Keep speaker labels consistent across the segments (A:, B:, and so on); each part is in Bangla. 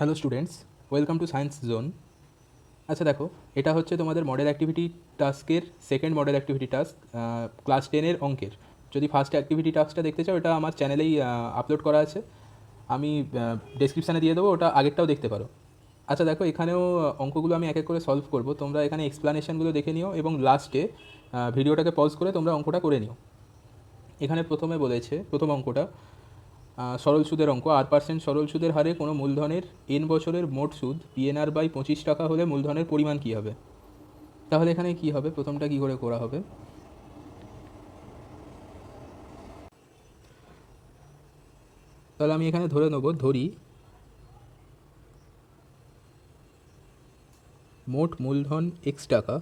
A: Hello students, welcome to science zone. আচ্ছা দেখো, এটা হচ্ছে তোমাদের মডেল অ্যাক্টিভিটি টাস্কের second model activity task, class 10-এর অঙ্কের। যদি ফার্স্ট অ্যাক্টিভিটি টাস্কটা দেখতে চাও, এটা আমার চ্যানেলেই আপলোড করা আছে, আমি ডেসক্রিপশানে দিয়ে দেবো, ওটা আগেরটাও দেখতে পারো। আচ্ছা দেখো, এখানেও অঙ্কগুলো আমি এক এক করে সলভ করব, তোমরা এখানে এক্সপ্লানেশনগুলো দেখে নিও এবং লাস্টে ভিডিওটাকে পজ করে তোমরা অঙ্কটা করে নিও। এখানে প্রথমে বলেছে, প্রথম অঙ্কটা সরল সুদের অঙ্ক, 8% সরল সুদের হারে কোনো মূলধনের n বছরের মোট সুদ PNR বাই 25 টাকা হলে মূলধনের পরিমাণ কী হবে। তাহলে এখানে কি হবে, প্রথমটা কি করে করা হবে। তাহলে আমি এখানে ধরি মোট মূলধন x টাকা,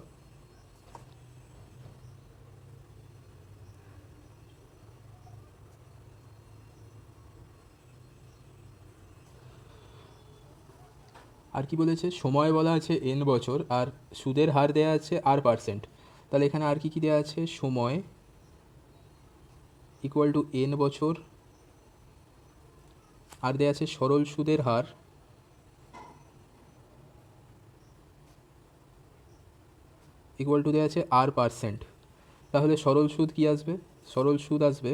A: আর কি বলেছে, সময় বলা আছে n বছর, আর সুদের হার দেওয়া আছে r%। তাহলে এখানে আর কি কি দেওয়া আছে, সময় ইকুয়াল টু n বছর, আর দেওয়া আছে সরল সুদের হার ইকুয়াল টু দেওয়া আছে r%। তাহলে সরল সুদ কি আসবে, সরল সুদ আসবে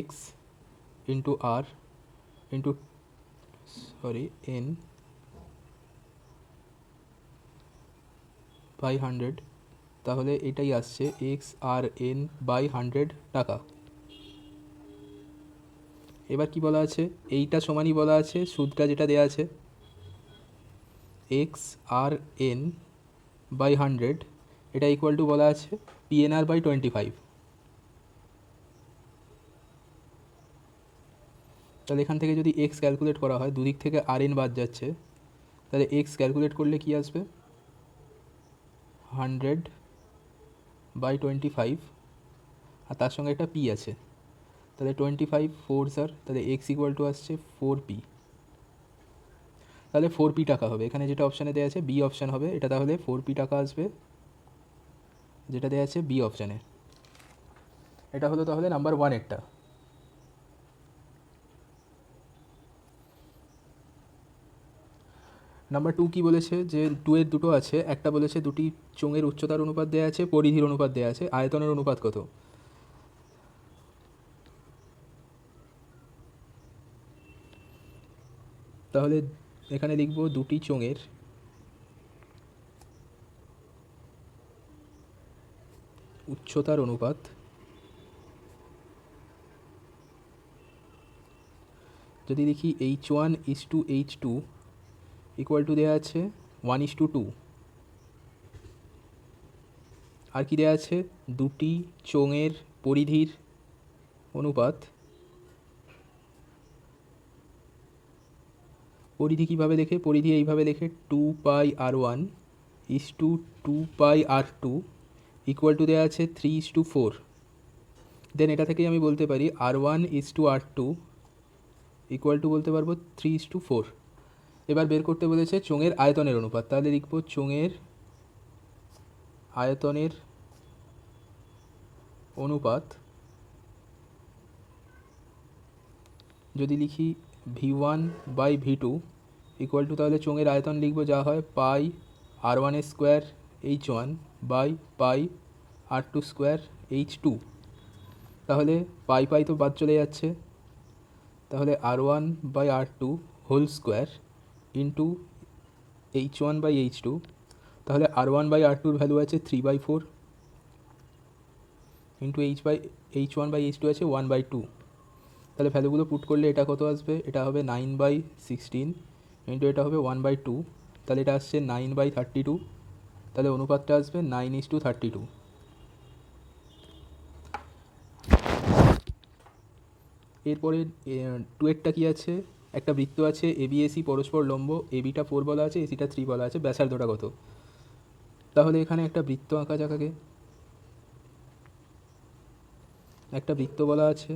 A: x into R into n by 100। তাহলে এটাই আসছে XRN বাই 100 টাকা। এবার কি বলা আছে, এইটা সমানই বলা আছে সুদটা যেটা দেওয়া আছে XRN বাই 100, এটা ইকুয়াল টু বলা আছে PNR বাই 25। তাহলে এখান থেকে যদি x ক্যালকুলেট করা হয়, দুদিক থেকে RN বাদ যাচ্ছে, তাহলে x ক্যালকুলেট করলে কি আসবে 100 বাই 25, আর তার সঙ্গে একটা p আছে, তাহলে 25 4 স্যার, তাহলে x ইকুয়াল টু আসছে 4p। তাহলে 4p টাকা হবে, এখানে যেটা অপশানে দেওয়া আছে বি অপশান হবে এটা, তাহলে 4p টাকা আসবে যেটা দেওয়া আছে বি অপশানে। এটা হলো তাহলে নাম্বার 1 একটা। নাম্বার 2 কি বলেছে, যে 2 এর দুটো আছে, একটা বলেছে দুটি চোঙের উচ্চতার অনুপাত দেওয়া আছে, পরিধির অনুপাত দেওয়া আছে, আয়তনের অনুপাত কত। তাহলে এখানে লিখব দুটি চোঙের উচ্চতার অনুপাত, যদি দেখি H1:H2 ইকুয়াল টু দেওয়া আছে 1:2। আর কি দেওয়া আছে, দুটি চোঙের পরিধির অনুপাত, পরিধি কীভাবে লেখে, পরিধি এইভাবে লেখে 2πr1:2πr2 ইকুয়াল টু দেওয়া আছে 3:4। দেন এটা থেকেই আমি বলতে পারি r1:r2 ইকুয়াল টু বলতে পারবো 3:4। এবার বের করতে বলেছে চোঙের আয়তনের অনুপাত, তাহলে লিখব চোঙের আয়তনের অনুপাত, যদি লিখি v1/v2 ইকুয়াল টু, তাহলে চোঙের আয়তন লিখব যা হয় পাই r1² h1 by pi r2² h2। তাহলে পাই পাই তো বাদ চলে যাচ্ছে, তাহলে r1/r2 whole square into h1/h2। তাহলে r1/r2-র ভ্যালু আছে 3/4 ইন্টু h1/h2 আছে 1/2। তাহলে ভ্যালুগুলো পুট করলে এটা কত আসবে, এটা হবে 9/16 ইন্টু এটা হবে 1/2, তাহলে এটা আসছে 9/32। তাহলে অনুপাতটা আসবে 9:32। এরপরে 2-এরটা কী আছে, একটা বৃত্ত আছে ABAC পরস্পর লম্ব, ABটা 4 বলা আছে, ACটা 3 বলা আছে, ব্যাসার্ধটা কত। তাহলে এখানে একটা বৃত্ত আঁকা যাক আগে। একটা বৃত্ত বলা আছে,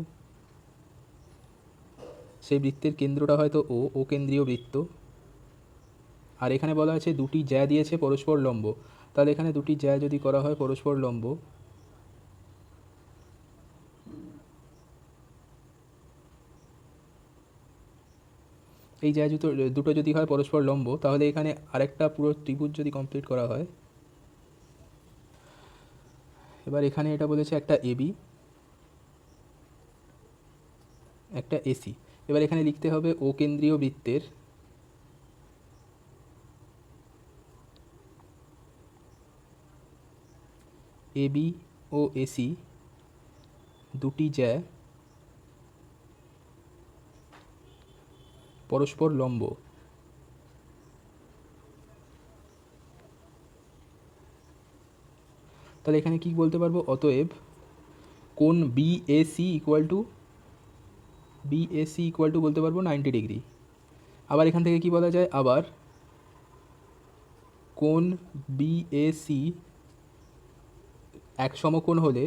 A: সেই বৃত্তের কেন্দ্রটা হয়তো ও কেন্দ্রীয় বৃত্ত, আর এখানে বলা আছে দুটি জ্যা দিয়েছে পরস্পর লম্ব। তাহলে এখানে দুটি জ্যা যদি করা হয় পরস্পর লম্ব, এই যে দুটো দুটো যদি হয় পরস্পর লম্ব, তাহলে এখানে আরেকটা পুরো ত্রিভুজ যদি কমপ্লিট করা হয়, এবার এখানে এটা বলেছে একটা এবি, একটা এসি। এবার এখানে লিখতে হবে ও কেন্দ্রীয় বৃত্তের এবি ও এসি দুটি জ্যা পরস্পর লম্ব। তাহলে এখানে কি বলতে পারবো, অতএব কোণ বিএসি ইকুয়াল টু বলতে পারবো 90 ডিগ্রি। আবার এখান থেকে কি বলা যায়, আবার কোণ বিএসি এক সমকোণ হলে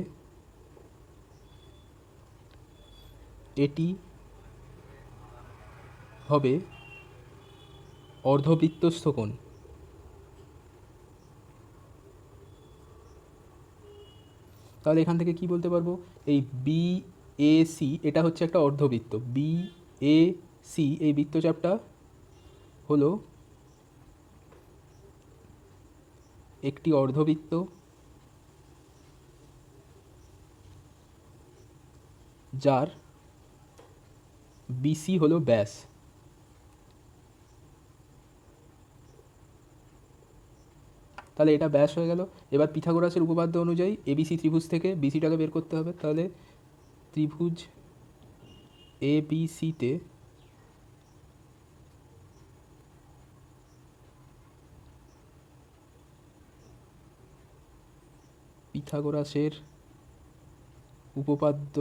A: এটি হবে অর্ধবৃত্তস্থ কোণ। তাহলে এখান থেকে কি বলতে পারবো, এই বিএসি এটা হচ্ছে একটা অর্ধবৃত্ত, বিএসি এই বৃত্তচাপটা হলো একটি অর্ধবৃত্ত যার বিসি হলো ব্যাস। তাহলে এটা ব্যাস হয়ে গেল। এবার পিথাগোরাসের উপপাদ্য অনুযায়ী এবিসি ত্রিভুজ থেকে বিসিটাকে বের করতে হবে। তাহলে ত্রিভুজ এবিসিতে পিথাগোরাসের উপপাদ্য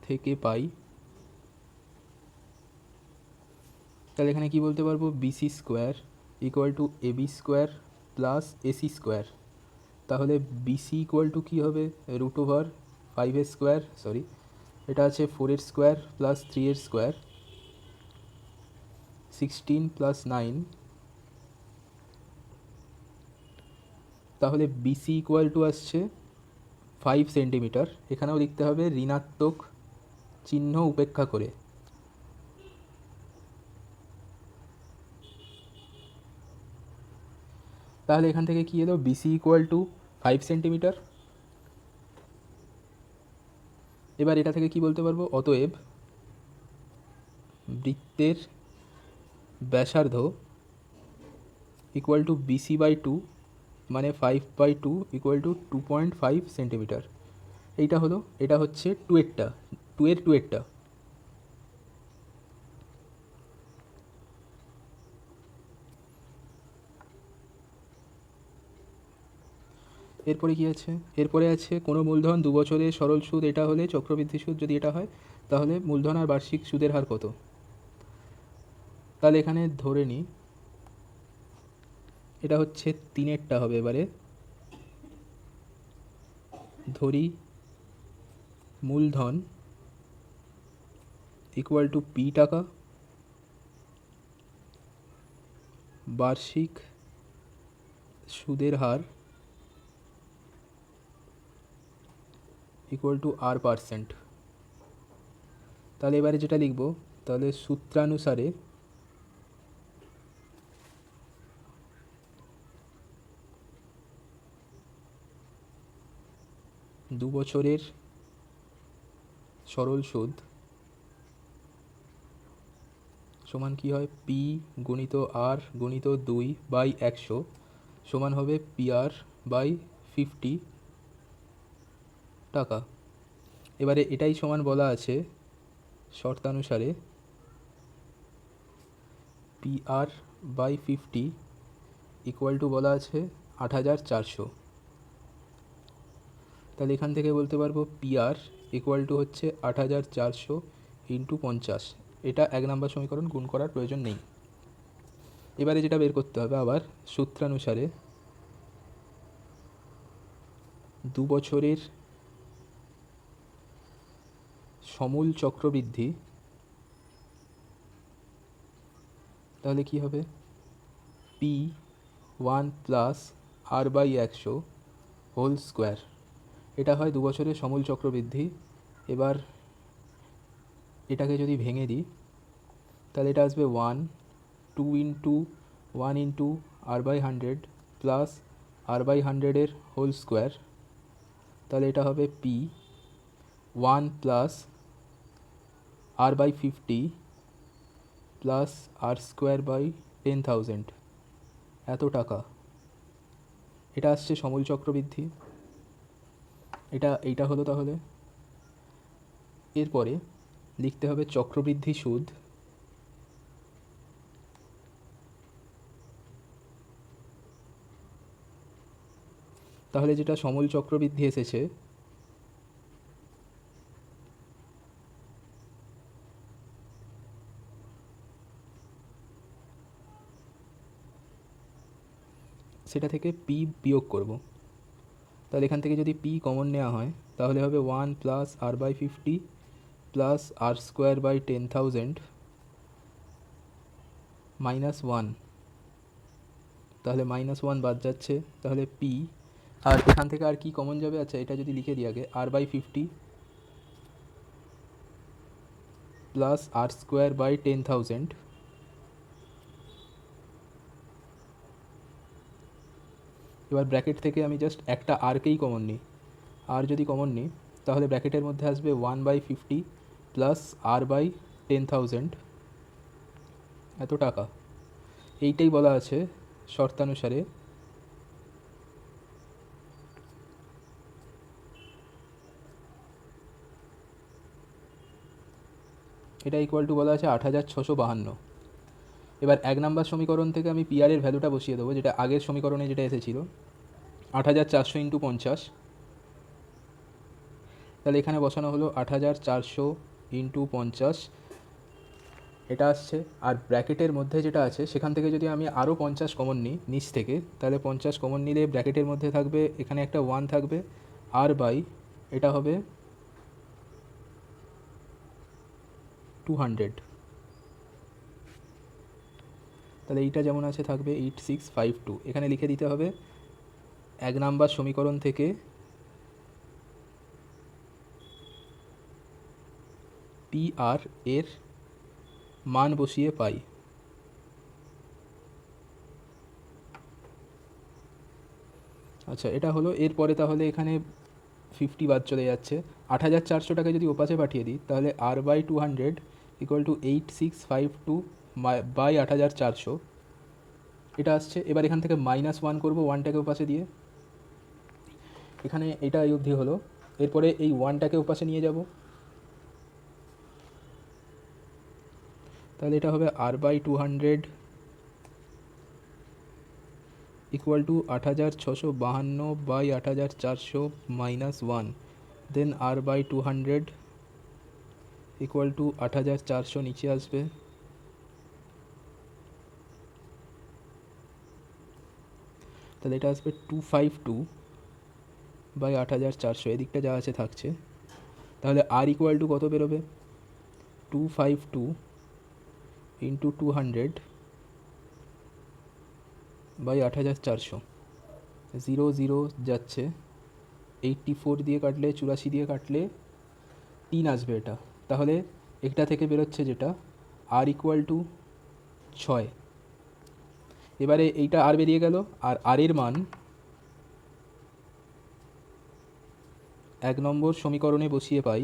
A: থেকে পাই, তাহলে এখানে কি বলতে পারবো, BC square equal to AB square plus AC square. তাহলে বিসি ইকুয়াল টু কী হবে, √5 স্কোয়ার, সরি এটা আছে 4 স্কোয়ার প্লাস 3 স্কোয়ার, 16 প্লাস 9। তাহলে বিসি ইকুয়াল টু আসছে 5 সেন্টিমিটার। এখানেও লিখতে হবে ঋণাত্মক চিহ্ন উপেক্ষা করে। তাহলে এখান থেকে কী এলো, বিসি ইকুয়াল টু 5 সেন্টিমিটার। এবার এটা থেকে কি বলতে পারবো, অতএব বৃত্তের ব্যাসার্ধ ইকুয়াল টু বিসি বাই 2 মানে 5/2 ইকুয়াল টু 2.5 সেন্টিমিটার। এইটা হলো, এটা হচ্ছে 2 এরটা। এরপরে কি আছে, এরপরে আছে কোনো মূলধন 2 বছরের সরল সুদ, এটা হলে চক্রবৃদ্ধি সুদ যদি এটা হয়, তাহলে মূলধন আর বার্ষিক সুদের হার কত। তাহলে এখানে ধরে নিই এটা হচ্ছে 3-এরটা হবে। এবারে ধরি মূলধন ইকুয়াল টু পি টাকা, বার্ষিক সুদের হার ইকুয়াল টু R%। তাহলে এবারে যেটা লিখব, তাহলে সূত্রানুসারে দু বছরের সরল সুদ সমান কি হয়, পি গুণিত আর গুণিত 2/100 সমান হবে PR/50 টাকা। এবারে এটাই সমান বলা আছে শর্তানুসারে PR/50 ইকুয়াল টু বলা আছে 8400। তাহলে এখান থেকে বলতে পারবো PR ইকুয়াল টু হচ্ছে 8400 ইন্টু 50। এটা 1 নম্বর সমীকরণ, গুণ করার প্রয়োজন নেই। এবারে যেটা বের করতে হবে, আবার সূত্রানুসারে 2 বছরের সমূল চক্রবৃদ্ধি, তাহলে কি হবে, P1 plus R/100 whole square. এটা হয় 2 বছরের সমূল চক্রবৃদ্ধি। এবার এটাকে যদি ভেঙে দিই, তাহলে এটা আসবে 1 2 × 1 × R/100 plus R/100 whole square, তাহলে এটা হবে P 1 plus R/50 plus R²/10,000, এত টাকা। এটা আসছে সমূল চক্রবৃদ্ধি, এইটা হলো। তাহলে এরপরে লিখতে হবে চক্রবৃদ্ধি সুদ। তাহলে যেটা সমূল চক্রবৃদ্ধি এসেছে সেটা থেকে পি বিয়োগ করব। তাহলে এখান থেকে যদি পি কমন নেওয়া হয় তাহলে হবে 1 প্লাস R/50 প্লাস R²/10,000 -1, তাহলে -1 বাদ যাচ্ছে, তাহলে পি, আর এখান থেকে আর কি কমন যাবে? আচ্ছা, এটা যদি লিখে দিই আগে, R/50 প্লাস R²/10,000, এবার ব্র্যাকেট থেকে আমি জাস্ট একটা আরকেই কমন নিই। আর যদি কমন নিই তাহলে ব্র্যাকেটের মধ্যে আসবে 1/50 প্লাস R/10,000, এত টাকা। এইটাই বলা আছে শর্তানুসারে এটা ইকুয়াল টু বলা আছে 8,652। এবার 1 নম্বর সমীকরণ থেকে আমি পিআর এর ভ্যালুটা বসিয়ে দেবো, যেটা আগের সমীকরণে যেটা এসেছিল 8,400 × 50। তাহলে এখানে বসানো হলো 8,400 × 50, এটা আসছে। আর ব্র্যাকেটের মধ্যে যেটা আছে সেখান থেকে যদি আমি আরও 50 কমন নিই নিচ থেকে, তাহলে 50 কমন নিলে ব্র্যাকেটের মধ্যে থাকবে, এখানে একটা 1 থাকবে, এটা হবে 200। তাহলে এইটা যেমন আছে থাকবে 8652। এখানে লিখে দিতে হবে 1 নাম্বার সমীকরণ থেকে পিআর এর মান বসিয়ে পাই। আচ্ছা, এটা হলো। এরপরে তাহলে এখানে 50 বাদ চলে যাচ্ছে। 8,400 টাকা যদি ওপাশে পাঠিয়ে দিই তাহলে R/200 ইকুয়াল টু 8652 বাই 8,400, এটা আসছে। এবার এখান থেকে -1 করবো, 1টাকে ওপাশে দিয়ে। এখানে এটা এই অবধি হলো। এরপরে এই 1টাকে ওপাশে নিয়ে যাব, তাহলে এটা হবে R/200 equal to 8,652 by 8,400 -1, then R/200 equal to 8,400 নিচে আসবে, তাহলে এটা আসবে 252 বাই 8,400, এদিকটা যা আছে থাকছে। তাহলে আর ইকুয়াল টু কত বেরোবে? 252 ইন্টু 200 বাই 8,400, 0 0 যাচ্ছে, 84 দিয়ে কাটলে, 84 দিয়ে কাটলে 3 আসবে এটা। তাহলে এটা থেকে বেরোচ্ছে যেটা আর ইকুয়াল টু 6। এবারে এইটা আর বেরিয়ে গেল, আর আর এর মান 1 নম্বর সমীকরণে বসিয়ে পাই।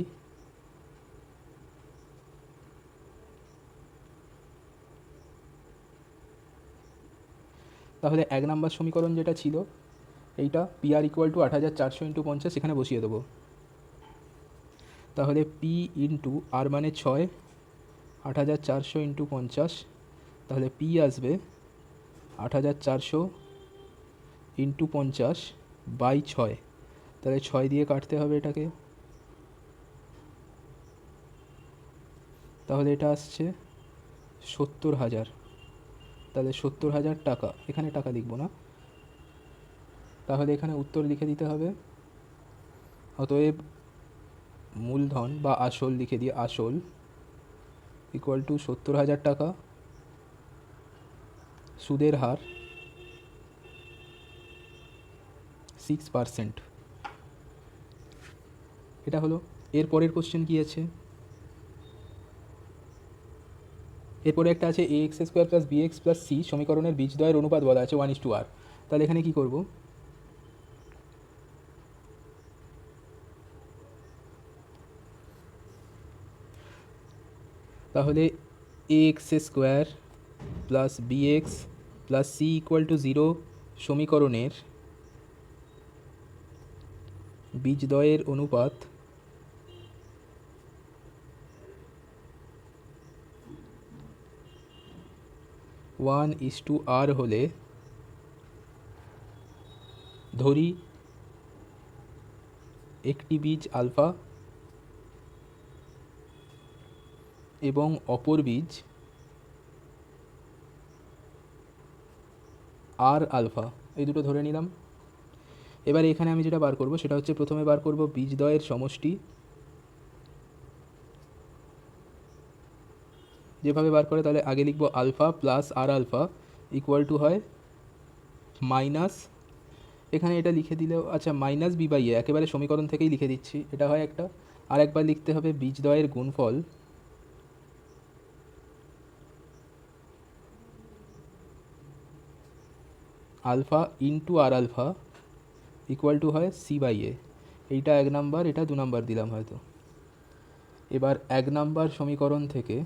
A: তাহলে 1 নম্বর সমীকরণ যেটা ছিল এইটা পিআর ইকুয়াল টু 8,400 × 50 এখানে বসিয়ে দেবো। তাহলে পি ইন্টু আর মানে 6, 8,400 × 50, তাহলে পি আসবে 8,400 × 50 বাই 6, তাহলে 6 দিয়ে কাটতে হবে এটাকে, তাহলে এটা আসছে 70,000। তাহলে 70,000 টাকা, এখানে টাকা লিখব না, তাহলে এখানে উত্তর লিখে দিতে হবে। অতএব মূলধন বা আসল লিখে দিয়ে, আসল ইকুয়াল টু 70,000 টাকা, সুদের হার 6%। এটা হলো। এর পরের কোশ্চেন কি আছে? এরপরে একটা আছে A x square plus B x plus C সমীকরণের বীজদ্বয়ের অনুপাত বলা আছে 1:r। তাহলে এখানে কী করব, তাহলে A x square plus B x plus C equal to 0 সমীকরণের বীজদ্বয়ের অনুপাত 1:r হলে ধরি একটি বীজ আলফা এবং অপর বীজ আর আলফা, এই দুটো ধরে নিলাম। এবার এখানে আমি যেটা বার করব সেটা হচ্ছে প্রথমে বার করব বীজদ্বয়ের সমষ্টি। যেভাবে বার করে তাহলে আগে লিখব আলফা প্লাস আর আলফা ইকুয়াল টু হয় মাইনাস, এখানে এটা লিখে দিলেও আচ্ছা মাইনাস বি বাই এ, একেবারে সমীকরণ থেকেই লিখে দিচ্ছি, এটা হয় একটা। আর একবার লিখতে হবে বীজদ্বয়ের গুণফল alpha into R alpha equal to হয় সি বাই এ। এইটা 1 নাম্বার, এটা 2 নাম্বার দিলাম হয়তো। এবার 1 নাম্বার সমীকরণ থেকে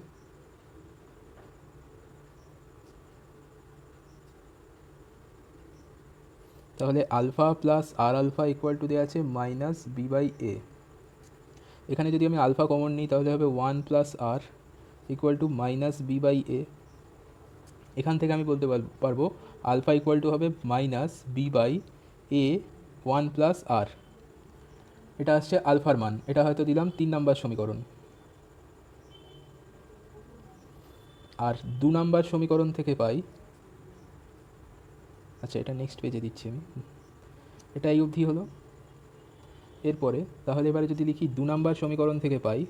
A: তাহলে আলফা প্লাস আর আলফা ইকুয়াল টু দেওয়া আছে মাইনাস বি বাই এ। এখানে যদি আমি আলফা কমন নিই তাহলে হবে 1 plus R equal to minus B by A. এখান থেকে আমি বলতে পারবো আলফা ইকুয়াল টু হবে minus B by A 1 plus R. এটা আসছে আলফার মান, এটা হয়তো দিলাম 3 নাম্বার সমীকরণ। আর 2 নাম্বার সমীকরণ থেকে পাই, আচ্ছা এটা নেক্সট পেজে দিচ্ছি আমি, এটা এই অবধি হলো। এরপরে তাহলে এবারে যদি লিখি 2 নাম্বার সমীকরণ থেকে পাই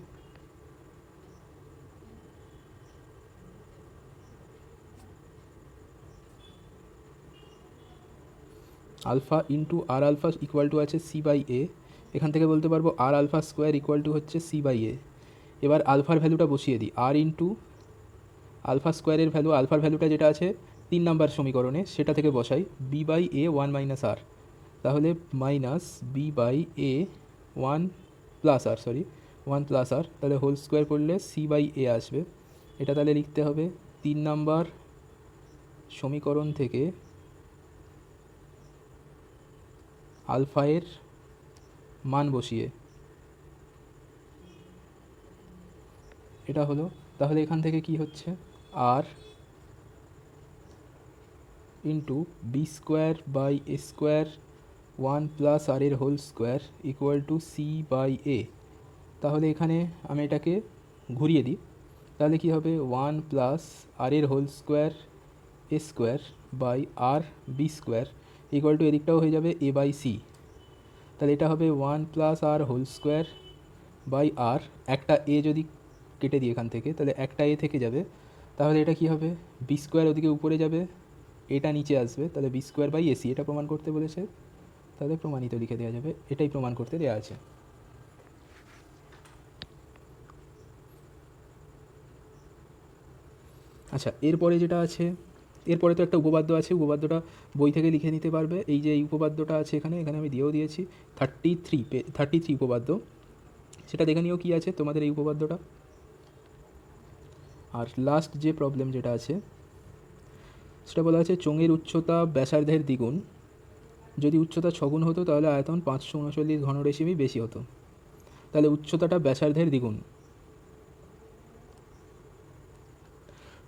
A: alpha into R alpha equal to আছে সি বাই এ। এখান থেকে বলতে পারবো R alpha square equal to হচ্ছে সি বাই এ। এবার আলফার ভ্যালুটা বসিয়ে দিই, আর ইন্টু আলফা স্কোয়ারের ভ্যালু, আলফার ভ্যালুটা যেটা আছে 3 নাম্বার সমীকরণে সেটা থেকে বসাই B by A 1 minus R. তাহলে minus B by A 1 plus R, sorry 1 plus R, তাহলে হোল স্কোয়ার করলে সি বাই এ আসবে। এটা তাহলে লিখতে হবে 3 নাম্বার সমীকরণ থেকে আলফায়ের মান বসিয়ে, এটা হলো। তাহলে এখান থেকে কি হচ্ছে R into B square by A square 1 plus R এর whole square equal to C by A. তাহলে এখানে আমি এটাকে ঘুরিয়ে দিই, তাহলে কি হবে 1 প্লাস আর এর whole square A square by R B square equal to এদিকটাও হয়ে যাবে এ বাই সি। তাহলে এটা হবে 1 plus R whole square by R, একটা এ যদি কেটে দিই এখান থেকে তাহলে একটা এ থেকে যাবে। তাহলে এটা কি হবে বি স্কোয়ার ওদিকে উপরে যাবে, এটা নিচে আসবে, তাহলে বি স্কোয়ার বাই এসি, এটা প্রমাণ করতে বলেছে, তাহলে প্রমাণিত লিখে দেওয়া যাবে, এটাই প্রমাণ করতে দেওয়া আছে। আচ্ছা এরপরে যেটা আছে, এরপরে তো একটা উপপাদ্য আছে, উপপাদ্যটা বই থেকে লিখে নিতে পারবে। এই যে এই উপপাদ্যটা আছে এখানে, এখানে আমি দিয়েও দিয়েছি 33 উপপাদ্য, সেটা দেখে নিও কী আছে তোমাদের এই উপপাদ্যটা। আর লাস্ট যে প্রবলেম যেটা আছে সেটা বলা আছে চোঙের উচ্চতা ব্যাসার্ধের দ্বিগুণ, যদি উচ্চতা 6 গুণ হতো তাহলে আয়তন 539 ঘনরেসিমি বেশি হতো। তাহলে উচ্চতাটা ব্যাসার্ধের দ্বিগুণ,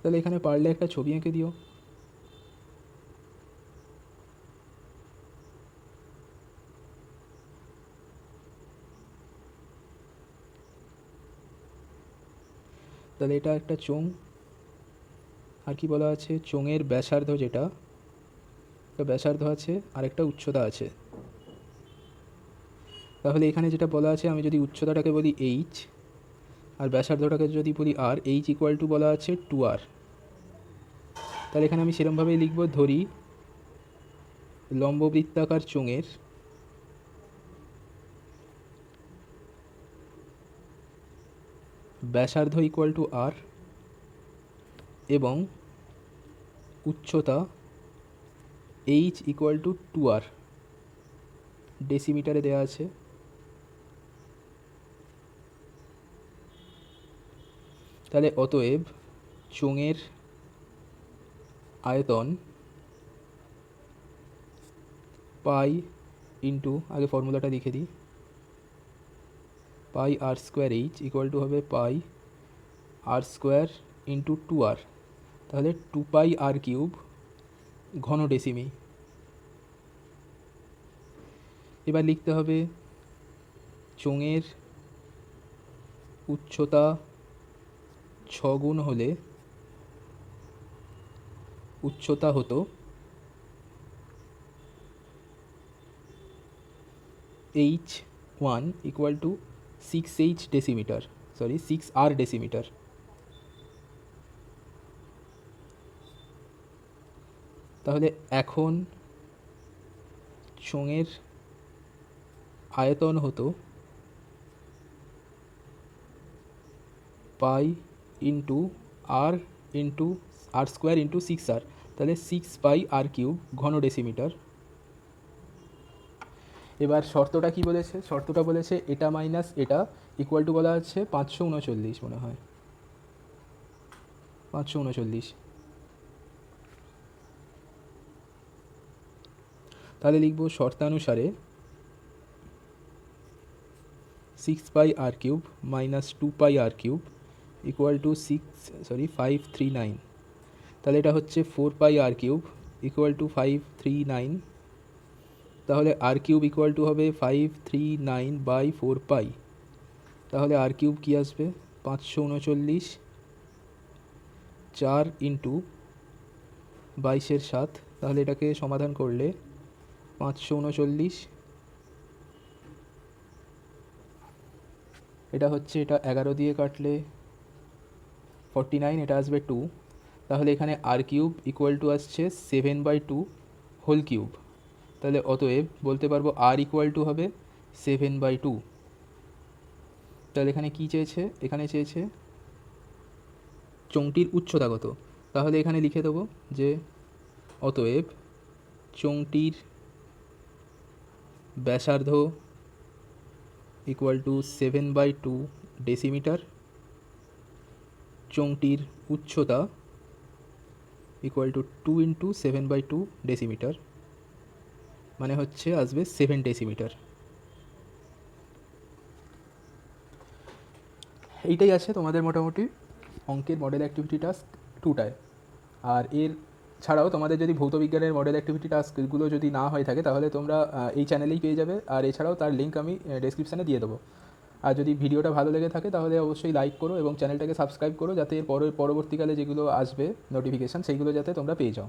A: তাহলে এখানে পারলে একটা ছবি এঁকে দিও। তাহলে এটা একটা চোঙ, আর কি বলা আছে চোঙের ব্যাসার্ধ যেটা, ব্যাসার্ধ আছে আর একটা উচ্চতা আছে। তাহলে এখানে যেটা বলা আছে আমি যদি উচ্চতাটাকে বলি এইচ আর ব্যাসার্ধটাকে যদি বলি আর, এইচ ইকুয়াল টু বলা আছে 2r। তাহলে এখানে আমি সেরকমভাবেই লিখব, ধরি লম্ববৃত্তাকার চোঙের ব্যাসার্ধ ইকুয়াল টু আর এবং উচ্চতা h ইকুয়াল টু 2r ডেসিমিটারে দেওয়া আছে। তাহলে অতএব চোঙের আয়তন পাই ইন্টু, আগে ফর্মুলাটা লিখে দিই, পাই আর স্কোয়ার এইচ ইকুয়াল টু হবে পাই আর স্কোয়ার ইন্টু 2r, তাহলে 2 পাই আর কিউব ঘন ডেসিমি। এবার লিখতে হবে চোঙের উচ্চতা 6 গুণ হলে উচ্চতা হতো h1 equal to 6h decimetre, 6r decimetre. তাহলে এখন চোঙের আয়তন হতো পাই ইন্টু আর স্কোয়ার ইন্টু 6r, তাহলে 6 পাই আর কিউব ঘন ডেসিমিটার। এবার শর্তটা কি বলেছে? শর্তটা বলেছে এটা মাইনাস এটা ইকুয়াল টু বলা আছে 539, মনে হয় 539। তাহলে লিখব শর্তানুসারে 6 pi R cube minus 2 pi R cube equal to 539। তাহলে এটা হচ্ছে 4 pi R cube equal to 539। তাহলে আর কিউব ইকুয়াল টু হবে 539 বাই 4 পাই। তাহলে আর কিউব কী আসবে? 539 4 ইন্টু 22/7। তাহলে এটাকে সমাধান করলে 539, এটা হচ্ছে, এটা 11 দিয়ে কাটলে 49, এটা আসবে 2। তাহলে এখানে আর কিউব ইকুয়াল টু আসছে 7/2 হোল কিউব। তাহলে অতএব বলতে পারবো আর ইকুয়াল টু হবে 7/2। তাহলে এখানে কি চেয়েছে? এখানে চেয়েছে চোঙটির উচ্চতা কত। তাহলে এখানে লিখে দেবো যে অতএব চোঙটির ব্যাসার্ধ ইকুয়াল টু 7/2 ডেসিমিটার, চোঙটির উচ্চতা ইকুয়াল টু 2 ইন্টু 7/2 ডেসিমিটার, মানে হচ্ছে আসবে 7 ডেসিমিটার। এইটাই আছে তোমাদের মোটামুটি অঙ্কের মডেল অ্যাক্টিভিটি টাস্ক 2টায়। আর এর ছাড়াও তোমাদের যদি ভৌতবিজ্ঞানের মডেল অ্যাক্টিভিটি টাস্কগুলো যদি না হয়ে থাকে তাহলে তোমরা এই চ্যানেলেই পেয়ে যাবে। আর এছাড়াও তার লিঙ্ক আমি ডেসক্রিপশানে দিয়ে দেবো। আর যদি ভিডিওটা ভালো লেগে থাকে তাহলে অবশ্যই লাইক করো এবং চ্যানেলটাকে সাবস্ক্রাইব করো, যাতে এর পরবর্তীকালে যেগুলো আসবে নোটিফিকেশান সেইগুলো যাতে তোমরা পেয়ে যাও।